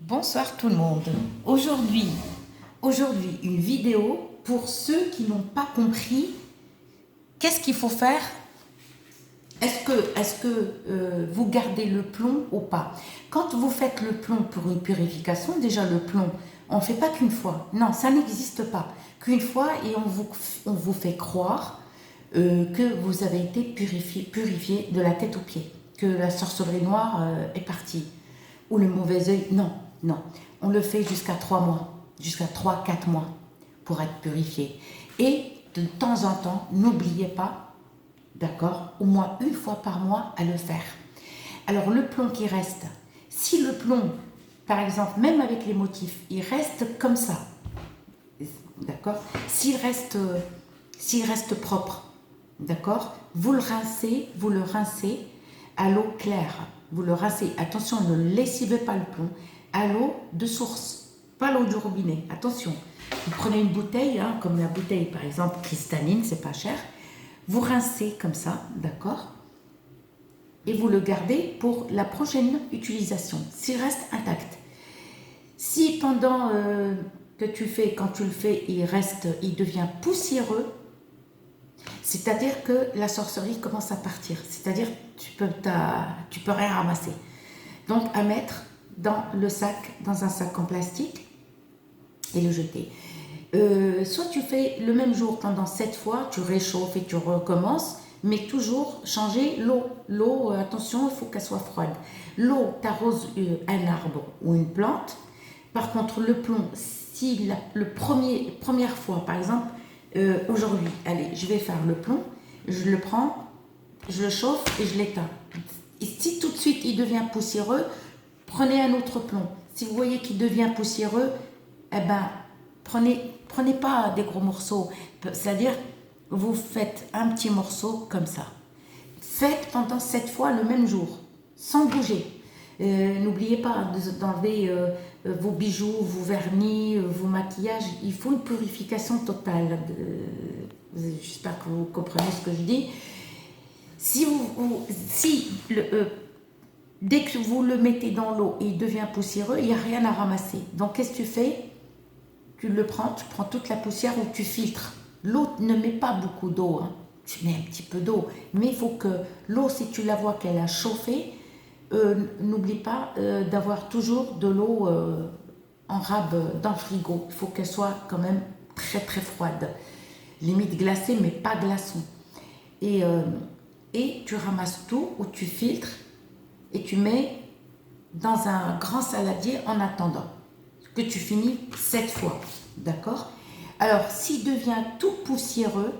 Bonsoir tout le monde. Aujourd'hui, une vidéo pour ceux qui n'ont pas compris qu'est-ce qu'il faut faire. Est-ce que vous gardez le plomb ou pas? Quand vous faites le plomb pour une purification, déjà le plomb, on ne fait pas qu'une fois. Non, ça n'existe pas. Qu'une fois et on vous fait croire que vous avez été purifié de la tête aux pieds, que la sorcellerie noire est partie, ou le mauvais œil. Non, non. On le fait jusqu'à 3 mois, jusqu'à 3, 4 mois pour être purifié. Et de temps en temps, n'oubliez pas, d'accord, au moins une fois par mois à le faire. Alors le plomb qui reste, si le plomb, par exemple, même avec les motifs, il reste comme ça, d'accord, s'il reste propre, d'accord, vous le rincez à l'eau claire, vous le rincez, attention, ne lessivez pas le plomb, à l'eau de source, pas l'eau du robinet, attention. Vous prenez une bouteille, hein, comme la bouteille par exemple cristalline, c'est pas cher, vous rincez comme ça, d'accord, et vous le gardez pour la prochaine utilisation, s'il reste intact. Si pendant quand tu le fais, il devient poussiéreux, c'est-à-dire que la sorcellerie commence à partir, c'est-à-dire tu peux rien ramasser. Donc à mettre dans un sac en plastique et le jeter. Soit tu fais le même jour pendant 7 fois, tu réchauffes et tu recommences, mais toujours changer l'eau. L'eau, attention, il faut qu'elle soit froide. L'eau, tu arroses un arbre ou une plante. Par contre, le plomb, si première fois, par exemple, aujourd'hui, allez, je vais faire le plomb, je le prends, je le chauffe et je l'éteins. Et si tout de suite il devient poussiéreux, prenez un autre plomb. Si vous voyez qu'il devient poussiéreux, eh ben, prenez pas des gros morceaux. C'est-à-dire, vous faites un petit morceau comme ça. Faites pendant 7 fois le même jour, sans bouger. N'oubliez pas d'enlever vos bijoux, vos vernis, vos maquillages. Il faut une purification totale. J'espère que vous comprenez ce que je dis. Dès que vous le mettez dans l'eau et il devient poussiéreux, il n'y a rien à ramasser. Donc qu'est-ce que tu fais? Tu prends toute la poussière ou tu filtres. L'eau, ne met pas beaucoup d'eau, hein. Tu mets un petit peu d'eau, mais il faut que l'eau, si tu la vois qu'elle a chauffé, n'oublie pas d'avoir toujours de l'eau en rab dans le frigo. Il faut qu'elle soit quand même très très froide, limite glacée mais pas glaçon. Et, euh, et tu ramasses tout ou tu filtres et tu mets dans un grand saladier en attendant que tu finis 7 fois, d'accord? Alors, s'il devient tout poussiéreux,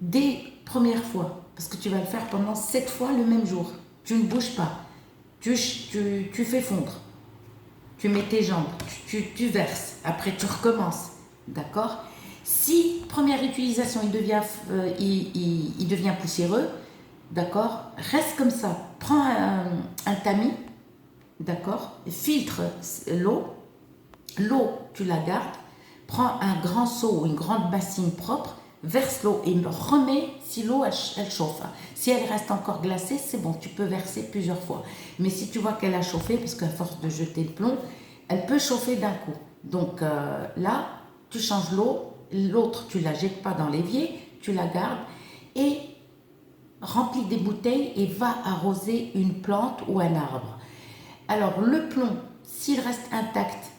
dès première fois, parce que tu vas le faire pendant 7 fois le même jour, tu ne bouges pas, tu fais fondre, tu mets tes jambes, tu verses, après tu recommences, d'accord? Si première utilisation il devient poussiéreux, d'accord, reste comme ça, prends un tamis, d'accord, filtre l'eau tu la gardes, prends un grand seau ou une grande bassine propre, verse l'eau et remets si l'eau elle chauffe. Si elle reste encore glacée, c'est bon, tu peux verser plusieurs fois. Mais si tu vois qu'elle a chauffé, parce qu'à force de jeter le plomb, elle peut chauffer d'un coup. Donc là, tu changes l'eau, l'autre tu la jettes pas dans l'évier, tu la gardes et remplis des bouteilles et va arroser une plante ou un arbre. Alors le plomb, s'il reste intact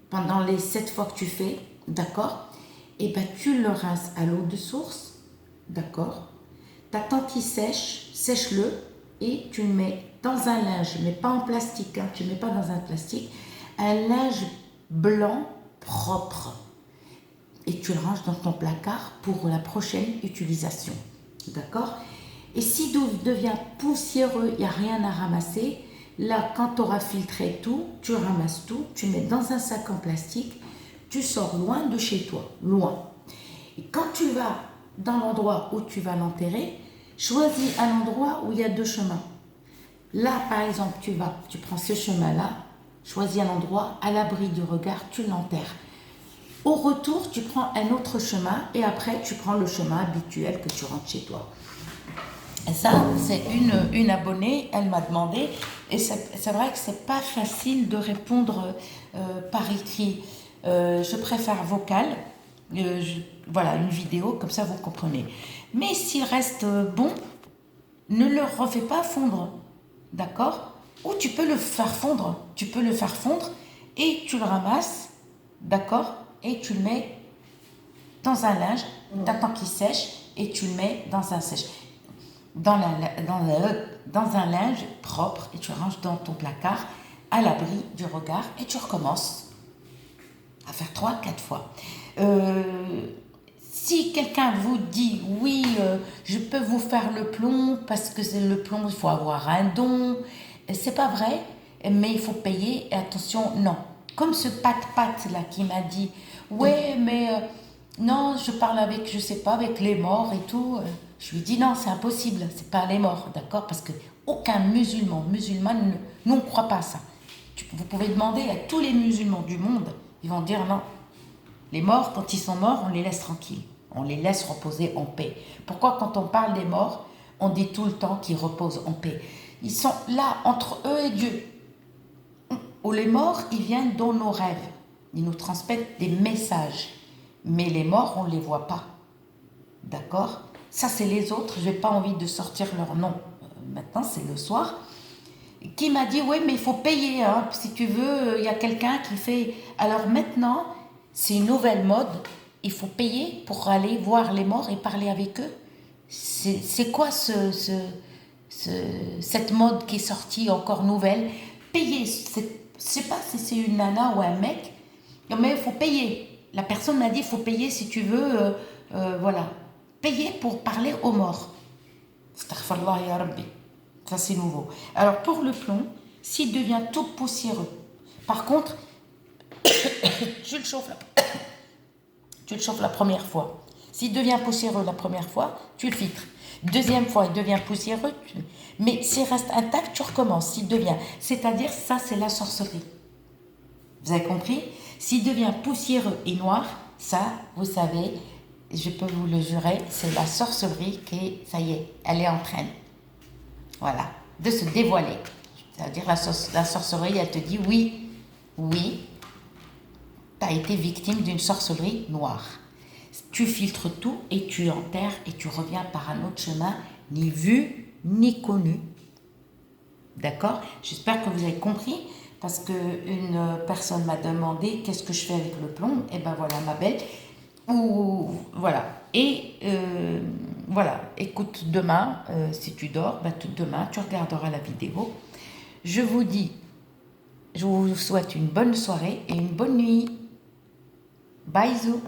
pendant les 7 fois que tu fais, d'accord, et ben tu le rinces à l'eau de source, d'accord, t'attends qu'il sèche-le et tu le mets dans un linge, mais pas en plastique, hein, tu ne mets pas dans un plastique, un linge blanc propre et tu le ranges dans ton placard pour la prochaine utilisation, d'accord. Et si devient poussiéreux, il n'y a rien à ramasser. Là, quand tu auras filtré tout, tu ramasses tout, tu mets dans un sac en plastique, tu sors loin de chez toi, loin. Et quand tu vas dans l'endroit où tu vas l'enterrer, choisis un endroit où il y a 2 chemins. Là, par exemple, tu prends ce chemin-là, choisis un endroit à l'abri du regard, tu l'enterres. Au retour, tu prends un autre chemin et après, tu prends le chemin habituel que tu rentres chez toi. Ça, c'est une abonnée, elle m'a demandé, et c'est vrai que c'est pas facile de répondre par écrit. Je préfère vocal, voilà, une vidéo, comme ça vous comprenez. Mais s'il reste bon, ne le refais pas fondre, d'accord? Ou tu peux le faire fondre, tu peux le faire fondre et tu le ramasses, d'accord? Et tu le mets dans un linge, t'attends qu'il sèche et tu le mets dans un sèche, dans un linge propre et tu ranges dans ton placard à l'abri du regard et tu recommences à faire 3, 4 fois. Si quelqu'un vous dit oui, je peux vous faire le plomb parce que c'est le plomb, il faut avoir un don, c'est pas vrai, mais il faut payer. Et attention, non. Comme ce pat là qui m'a dit ouais, mais non, je parle avec, je sais pas, avec les morts et tout. Je lui dis non, c'est impossible, c'est pas les morts, d'accord? Parce que aucun musulmane, nous on ne croit pas à ça. Vous pouvez demander à tous les musulmans du monde, ils vont dire non. Les morts, quand ils sont morts, on les laisse tranquilles. On les laisse reposer en paix. Pourquoi quand on parle des morts, on dit tout le temps qu'ils reposent en paix? Ils sont là entre eux et Dieu. Ou les morts, ils viennent dans nos rêves. Ils nous transmettent des messages. Mais les morts, on ne les voit pas. D'accord? Ça, c'est les autres. Je n'ai pas envie de sortir leur nom. Maintenant, c'est le soir. Qui m'a dit, oui, mais il faut payer. Hein. Si tu veux, il y a quelqu'un qui fait... Alors maintenant, c'est une nouvelle mode. Il faut payer pour aller voir les morts et parler avec eux. C'est quoi cette mode qui est sortie, encore nouvelle? Payer. Je ne sais pas si c'est une nana ou un mec, mais il faut payer. La personne m'a dit, il faut payer si tu veux, voilà. Payer pour parler aux morts. Astaghfirullah ya Rabbi. Ça, c'est nouveau. Alors, pour le plomb, s'il devient tout poussiéreux, par contre, tu le chauffes la première fois. S'il devient poussiéreux la première fois, tu le filtres. Deuxième fois, il devient poussiéreux, mais s'il reste intact, tu recommences. S'il devient, c'est-à-dire, ça, c'est la sorcellerie. Vous avez compris? S'il devient poussiéreux et noir, ça, vous savez, je peux vous le jurer, c'est la sorcellerie qui, ça y est, elle est en train, voilà, de se dévoiler. C'est-à-dire la sorcellerie, elle te dit oui, oui, tu as été victime d'une sorcellerie noire. Tu filtres tout et tu enterres et tu reviens par un autre chemin, ni vu, ni connu. D'accord? J'espère que vous avez compris, parce qu'une personne m'a demandé qu'est-ce que je fais avec le plomb. Et ben voilà, ma belle. Ou voilà. Et voilà, écoute, demain, si tu dors, ben, demain, tu regarderas la vidéo. Je vous dis, je vous souhaite une bonne soirée et une bonne nuit. Bisous.